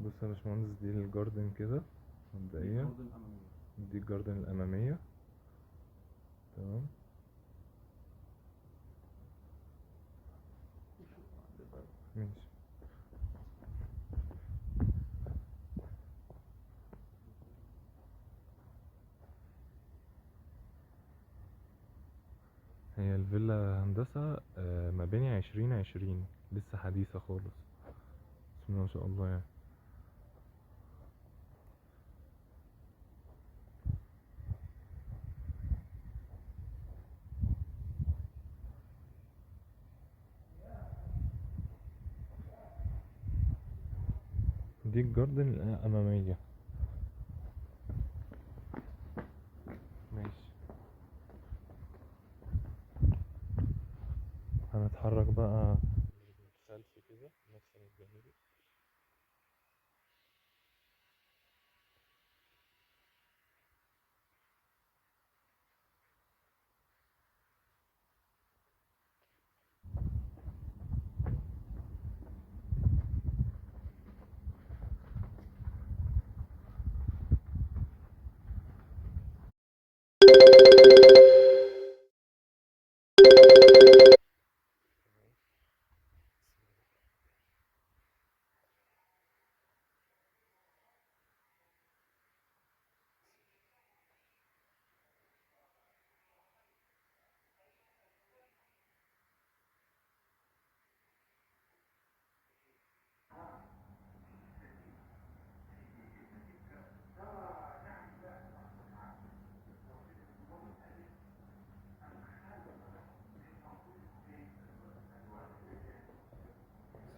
بص يا باشمهندس، دي الجاردن كده مبدئيا. دي الجاردن الأمامية. تمام. ماشي. هي الفيلا هندسة مباني 2020، لسه حديثة خالص. بسم الله ما شاء الله يعني. دي الجاردن الأمامية. ماشي. هنتحرك بقى خلف كده، المدخل الجانبي.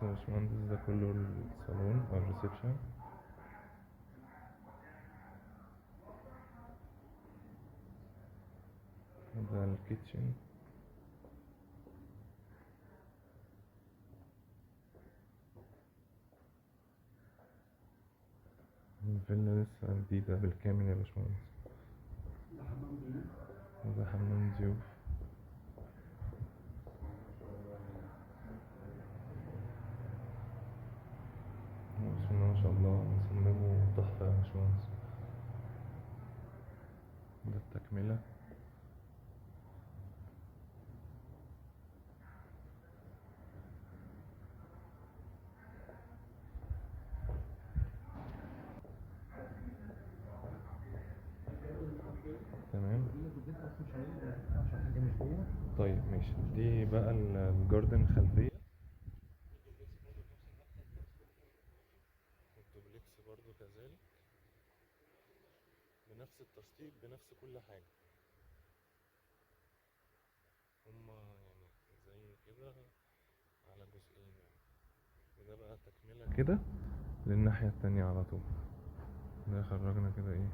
بس يا باشمهندس، ده كله الصالون أو الريسبشن. ده الكيتشن. الفيلا لسه جديدة بالكامل يا باشمهندس. ده حمام ضيوف. بسم الله ما شاء الله، مصممه تحفة يا باشمهندس. ده التكملة. تمام. طيب ماشي، دي بقى الجاردن الخلفية. الدوبلكس برضو كذلك، بنفس التشطيب بنفس كل حاجة. هما يعني زي كده على جزئين يعني. وده بقى تكملة كده للناحية التانية على طول. ده خرجنا كده ايه.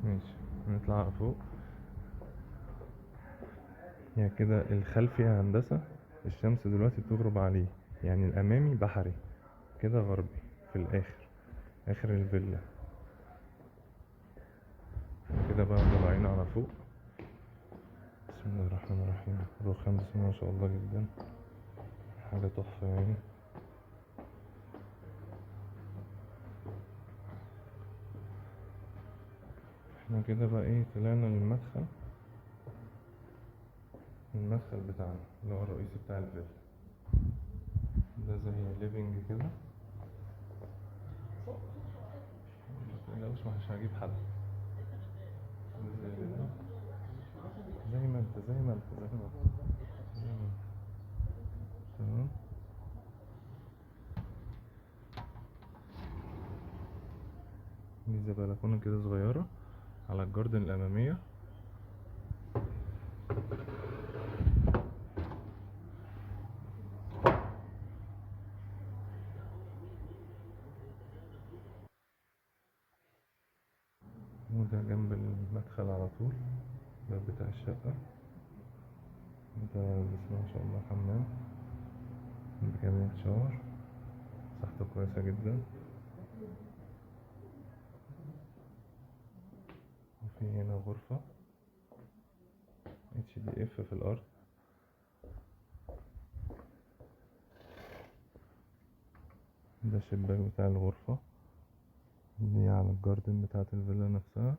ماشي، نطلع على فوق. يعني كده الخلفي يا هندسة، الشمس دلوقتي بتغرب عليه. يعني الأمامي بحري، كده غربي في الآخر، آخر الفيلا. كده بقى طالعين على فوق. بسم الله الرحمن الرحيم. رخام بسم الله ما شاء الله جدا، حاجة تحفة يعني. احنا كده بقى ايه، طلعنا للمدخل. المدخل بتاعنا اللي هو الرئيسي بتاع الفيلا. ده زي ليفينج كده. متقلقوش، مش هجيب حد. ده زي ليفينج، زي ما انت زي ما انت زي ما انت زي ما انت. تمام. دي زي بلكونة كده صغيرة على الجاردن الأمامية. وده جنب المدخل على طول، الباب بتاع الشقة. ده بسم الله ما شاء الله حمام. كابينة شاور، مساحته كويسة جدا. وفي هنا غرفة HDF في الأرض. ده الشباك بتاع الغرفة اللي هي على الجاردن بتاعة الفيلا نفسها.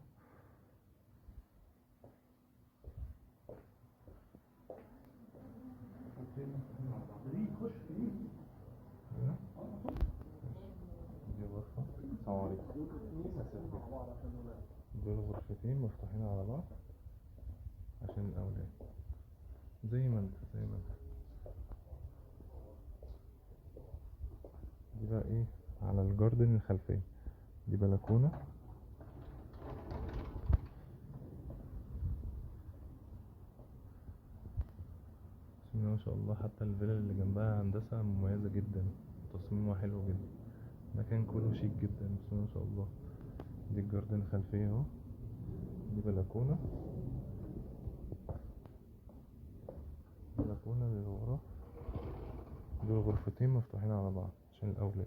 دي غرفة. السلام عليكم. دول غرفتين مفتوحين على بعض عشان الأولاد. زي ما انت. دي بقى ايه على الجاردن الخلفية. دي بلكونة. بسم الله ما شاء الله. حتى الفيلا اللي جنبها هندسة مميزة جدا، تصميمها حلو جدا، المكان كله شيك جدا. بسم الله ما شاء الله. دي الجاردن الخلفية اهو. دي بلكونة للغرف. دول غرفتين مفتوحين على بعض عشان الأولاد.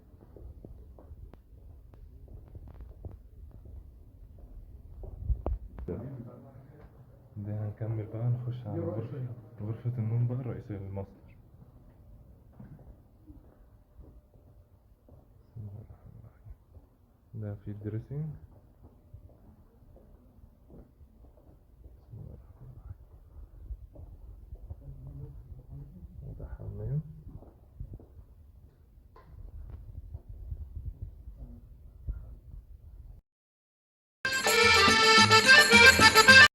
ده هنكمل بقى، نخش على غرفة النوم بقى الرئيسية للماستر. ده في الدريسنج.